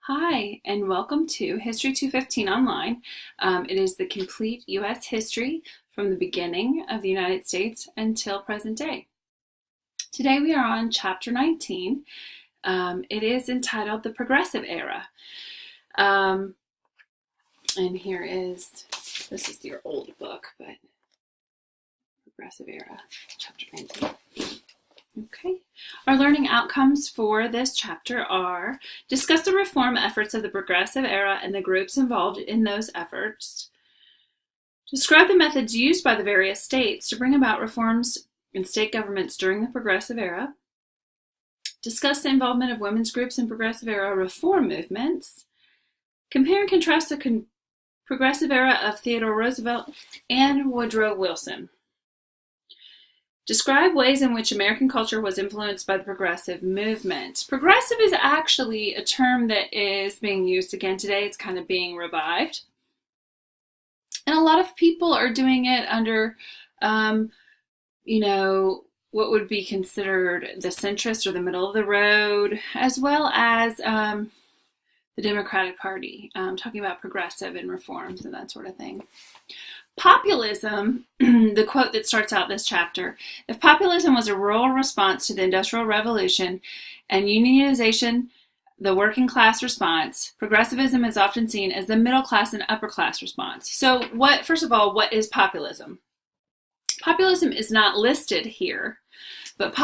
Hi, and welcome to History 215 Online. It is the complete U.S. history from the beginning of the United States until present day. Today we are on Chapter 19. It is entitled The Progressive Era. And this is your old book, but Progressive Era, Chapter 19. Okay. Our learning outcomes for this chapter are: discuss the reform efforts of the Progressive Era and the groups involved in those efforts. Describe the methods used by the various states to bring about reforms in state governments during the Progressive Era. Discuss the involvement of women's groups in Progressive Era reform movements. Compare and contrast the Progressive Era of Theodore Roosevelt and Woodrow Wilson. Describe ways in which American culture was influenced by the progressive movement. Progressive is actually a term that is being used again today. It's kind of being revived. And a lot of people are doing it under, what would be considered the centrist or the middle of the road, as well as the Democratic Party, talking about progressive and reforms and that sort of thing. Populism, the quote that starts out this chapter: if populism was a rural response to the Industrial Revolution and unionization, the working class response, progressivism is often seen as the middle class and upper class response. So first of all, what is populism? Populism is not listed here, but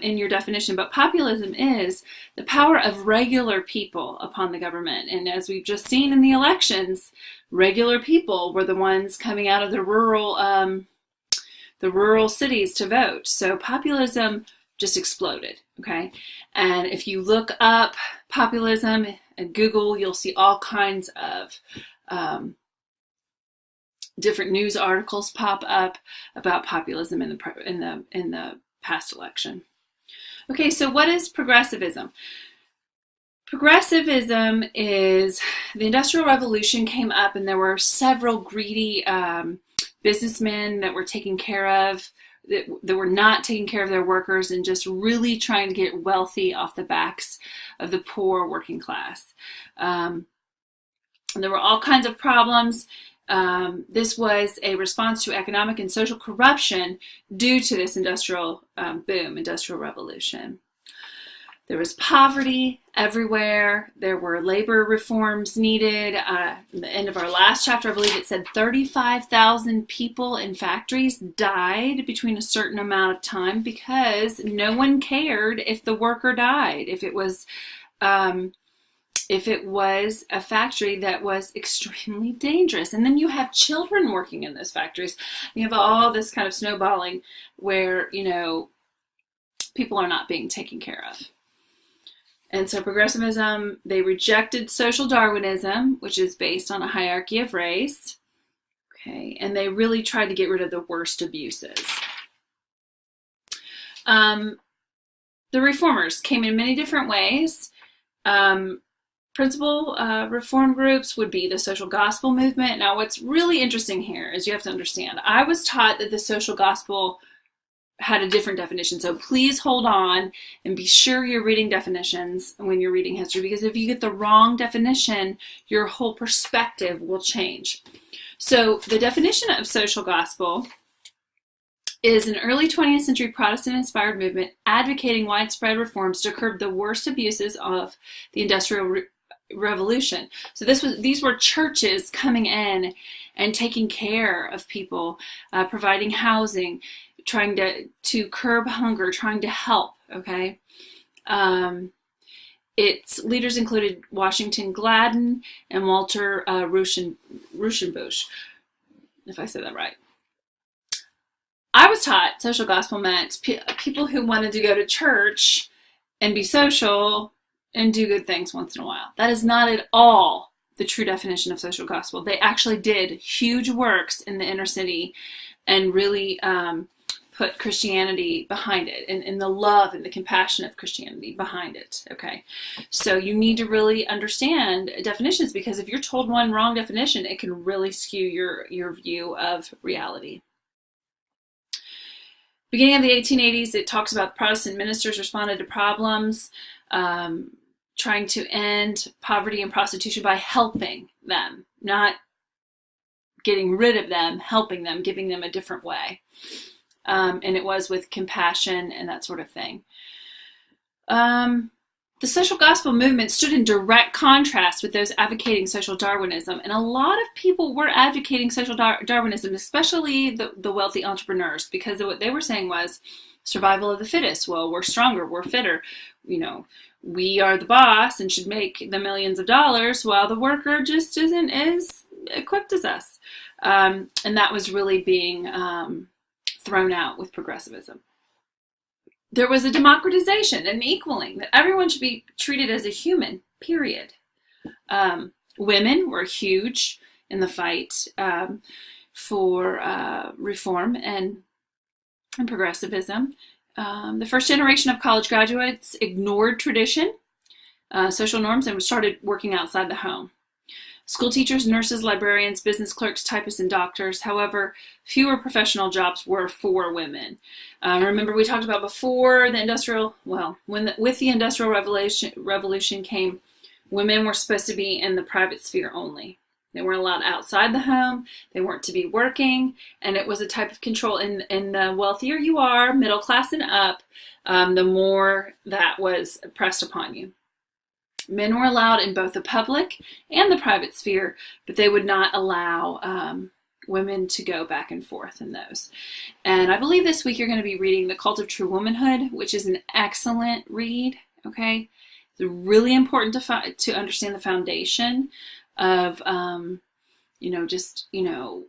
in your definition, but populism is the power of regular people upon the government. And as we've just seen in the elections, regular people were the ones coming out of the rural cities to vote. So populism just exploded, okay? And if you look up populism at Google, you'll see all kinds of different news articles pop up about populism in the past election. Okay, so what is progressivism? Progressivism is the Industrial Revolution came up, and there were several greedy businessmen that were that were not taking care of their workers and just really trying to get wealthy off the backs of the poor working class. And there were all kinds of problems. This was a response to economic and social corruption due to this industrial revolution. There was poverty everywhere. There were labor reforms needed. At the end of our last chapter, I believe it said 35,000 people in factories died between a certain amount of time because no one cared if the worker died, if it was a factory that was extremely dangerous. And then you have children working in those factories. You have all this kind of snowballing where, people are not being taken care of. And so progressivism, they rejected social Darwinism, which is based on a hierarchy of race. Okay, and they really tried to get rid of the worst abuses. The reformers came in many different ways. Principal reform groups would be the social gospel movement. Now, what's really interesting here is you have to understand, I was taught that the social gospel had a different definition. So please hold on and be sure you're reading definitions when you're reading history, because if you get the wrong definition, your whole perspective will change. So the definition of social gospel is an early 20th century Protestant-inspired movement advocating widespread reforms to curb the worst abuses of the Industrial Revolution. So these were churches coming in and taking care of people, providing housing, trying to curb hunger, trying to help, okay? Its leaders included Washington Gladden and Walter Rauschenbusch, if I said that right. I was taught social gospel meant people who wanted to go to church and be social and do good things once in a while. That is not at all the true definition of social gospel. They actually did huge works in the inner city and really put Christianity behind it, and the love and the compassion of Christianity behind it, okay? So you need to really understand definitions, because if you're told one wrong definition, it can really skew your view of reality. Beginning of the 1880s, it talks about Protestant ministers responded to problems. trying to end poverty and prostitution by helping them, not getting rid of them, helping them, giving them a different way. And it was with compassion and that sort of thing. The social gospel movement stood in direct contrast with those advocating social Darwinism. And a lot of people were advocating social Darwinism, especially the wealthy entrepreneurs, because what they were saying was survival of the fittest. Well, we're stronger, we're fitter. We are the boss and should make the millions of dollars, while the worker just isn't as equipped as us. And that was really being thrown out with progressivism. There was a democratization and equaling, that everyone should be treated as a human, period. Women were huge in the fight for reform and progressivism. The first generation of college graduates ignored tradition, social norms, and started working outside the home. School teachers, nurses, librarians, business clerks, typists, and doctors. However, fewer professional jobs were for women. Remember, we talked about before the with the Industrial Revolution came, women were supposed to be in the private sphere only. They weren't allowed outside the home. They weren't to be working, and it was a type of control. And the wealthier you are, middle class and up, the more that was pressed upon you. Men were allowed in both the public and the private sphere, but they would not allow women to go back and forth in those. And I believe this week you're going to be reading The Cult of True Womanhood, which is an excellent read, okay? It's really important to understand the foundation of,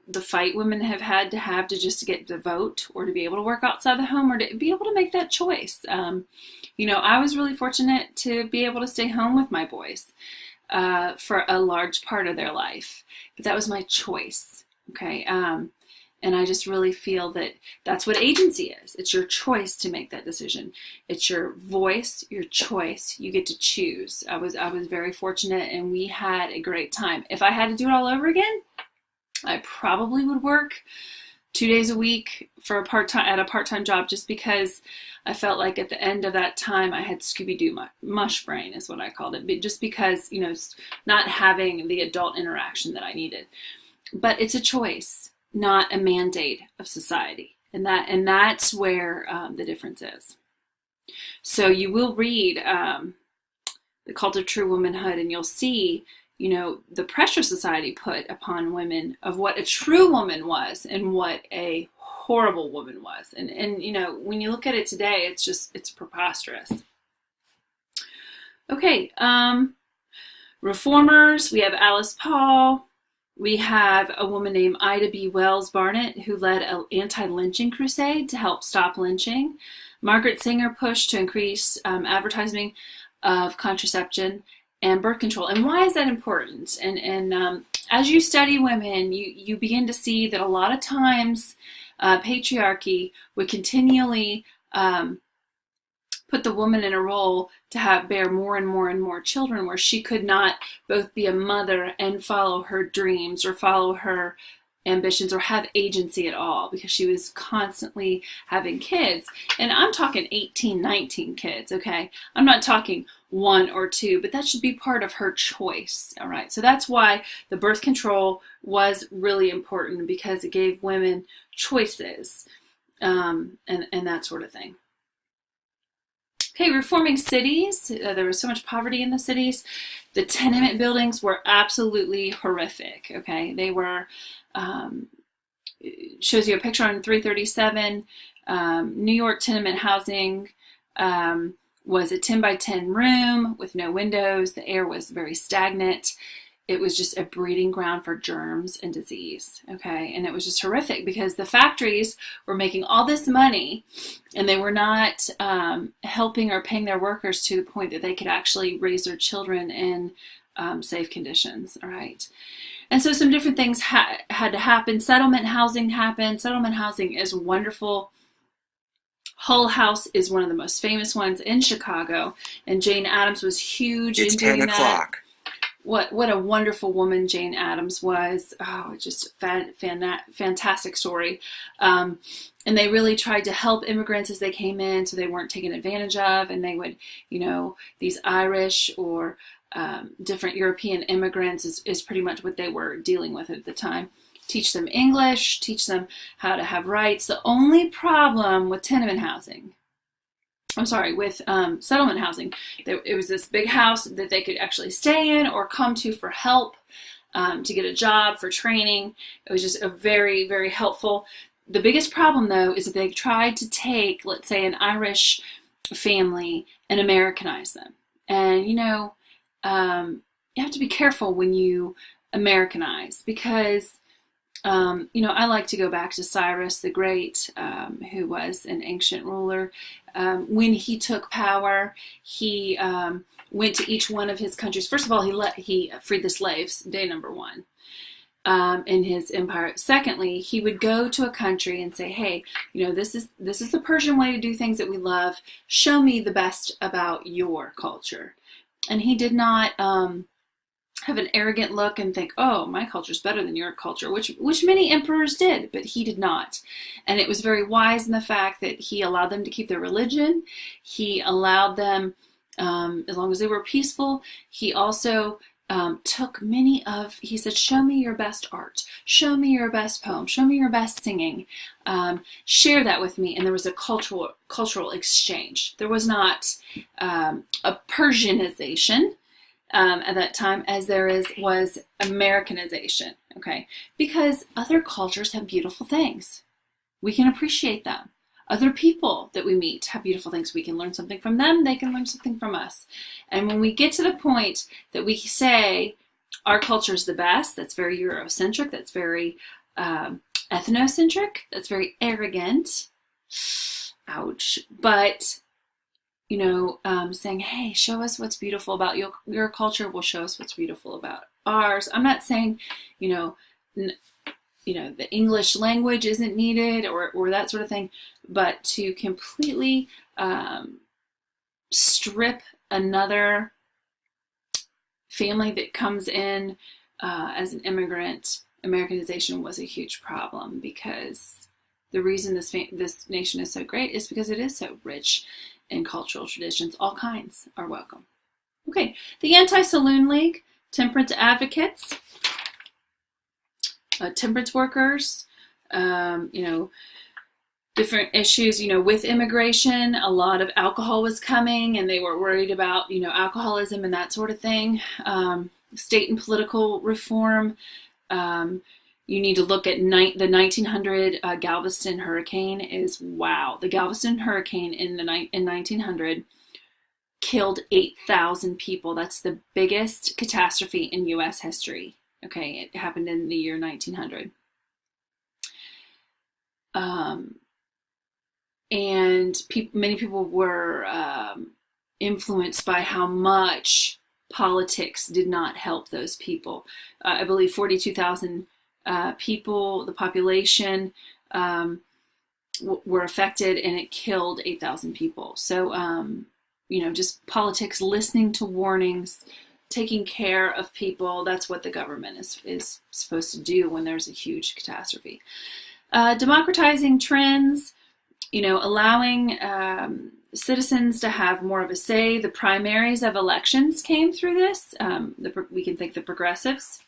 the fight women have had to just to get the vote, or to be able to work outside the home, or to be able to make that choice. I was really fortunate to be able to stay home with my boys for a large part of their life, but that was my choice, okay? And I just really feel that that's what agency is. It's your choice to make that decision. It's your voice, your choice. You get to choose. I was very fortunate, and we had a great time. If I had to do it all over again, I probably would work 2 days a week for a part-time job, just because I felt like at the end of that time I had Scooby-Doo mush brain, is what I called it. But just because, not having the adult interaction that I needed. But it's a choice, not a mandate of society. And that's where the difference is. So you will read The Cult of True Womanhood, and you'll see, the pressure society put upon women of what a true woman was and what a horrible woman was. And when you look at it today, it's preposterous. Okay, reformers, we have Alice Paul. We have a woman named Ida B. Wells Barnett, who led an anti-lynching crusade to help stop lynching. Margaret Sanger pushed to increase advertising of contraception and birth control. And why is that important? And as you study women, you begin to see that a lot of times patriarchy would continually put the woman in a role to bear more and more and more children, where she could not both be a mother and follow her dreams or follow her ambitions or have agency at all, because she was constantly having kids. And I'm talking 18, 19 kids, okay? I'm not talking 1 or 2, but that should be part of her choice, all right? So that's why the birth control was really important, because it gave women choices and that sort of thing. Okay, reforming cities. There was so much poverty in the cities. The tenement buildings were absolutely horrific, okay? They were, shows you a picture on 337. New York tenement housing was a 10 by 10 room with no windows. The air was very stagnant. It was just a breeding ground for germs and disease, okay? And it was just horrific, because the factories were making all this money, and they were not helping or paying their workers to the point that they could actually raise their children in safe conditions, all right? And so some different things had to happen. Settlement housing happened. Settlement housing is wonderful. Hull House is one of the most famous ones in Chicago, and Jane Addams was huge in doing that. 10 o'clock. what a wonderful woman Jane Addams was. Oh, it's just a fantastic story. And they really tried to help immigrants as they came in so they weren't taken advantage of. And they would, these Irish or different European immigrants is pretty much what they were dealing with at the time. Teach them English, teach them how to have rights. The only problem with with settlement housing, it was this big house that they could actually stay in or come to for help, to get a job, for training. It was just a very, very helpful. The biggest problem, though, is that they tried to take, let's say, an Irish family and Americanize them. And, you have to be careful when you Americanize because I like to go back to Cyrus the Great, who was an ancient ruler. When he took power, he went to each one of his countries. First of all, he freed the slaves, day number one, in his empire. Secondly, he would go to a country and say, "Hey, this is the Persian way to do things that we love. Show me the best about your culture." And he did not have an arrogant look and think, "Oh, my culture's better than your culture," which many emperors did, but he did not. And it was very wise in the fact that he allowed them to keep their religion. He allowed them, as long as they were peaceful. He also took he said, "Show me your best art, show me your best poem, show me your best singing, share that with me." And there was a cultural exchange. There was not a Persianization at that time as was Americanization, okay? Because other cultures have beautiful things. We can appreciate them. Other people that we meet have beautiful things. We can learn something from them. They can learn something from us. And when we get to the point that we say our culture is the best, that's very Eurocentric, that's very ethnocentric, that's very arrogant, ouch, but saying, "Hey, show us what's beautiful about your culture. We'll show us what's beautiful about ours." I'm not saying, the English language isn't needed or that sort of thing, but to completely strip another family that comes in as an immigrant, Americanization was a huge problem, because the reason this nation is so great is because it is so rich in cultural traditions. All kinds are welcome. Okay, the Anti-Saloon League, temperance advocates, temperance workers, different issues, with immigration. A lot of alcohol was coming and they were worried about, alcoholism and that sort of thing. State and political reform. You need to look at the 1900 Galveston hurricane the Galveston hurricane in 1900 killed 8,000 people. That's the biggest catastrophe in U.S. history. Okay, it happened in the year 1900. And many people were influenced by how much politics did not help those people. I believe 42,000 people, the population, were affected, and it killed 8,000 people. So, just politics, listening to warnings, taking care of people. That's what the government is supposed to do when there's a huge catastrophe. Democratizing trends, allowing citizens to have more of a say. The primaries of elections came through this. We can thank the progressives.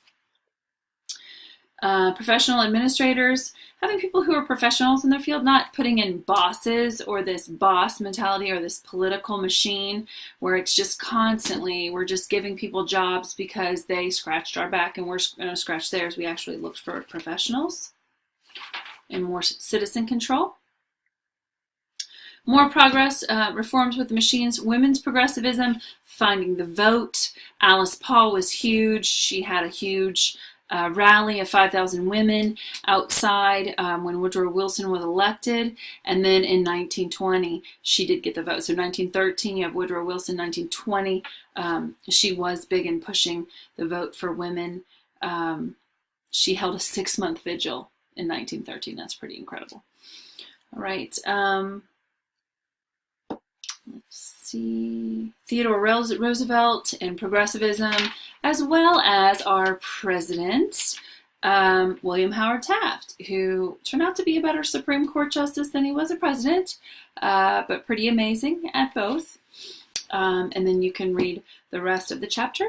Professional administrators, having people who are professionals in their field, not putting in bosses or this boss mentality or this political machine where it's just constantly, we're just giving people jobs because they scratched our back and we're going to scratch theirs. We actually looked for professionals and more citizen control. More progress, reforms with the machines, women's progressivism, finding the vote. Alice Paul was huge. She had a huge rally of 5,000 women outside when Woodrow Wilson was elected. And then in 1920, she did get the vote. So 1913, you have Woodrow Wilson. 1920, she was big in pushing the vote for women. She held a 6-month vigil in 1913. That's pretty incredible. All right. let's see, Theodore Roosevelt and progressivism, as well as our president, William Howard Taft, who turned out to be a better Supreme Court justice than he was a president, but pretty amazing at both. And then you can read the rest of the chapter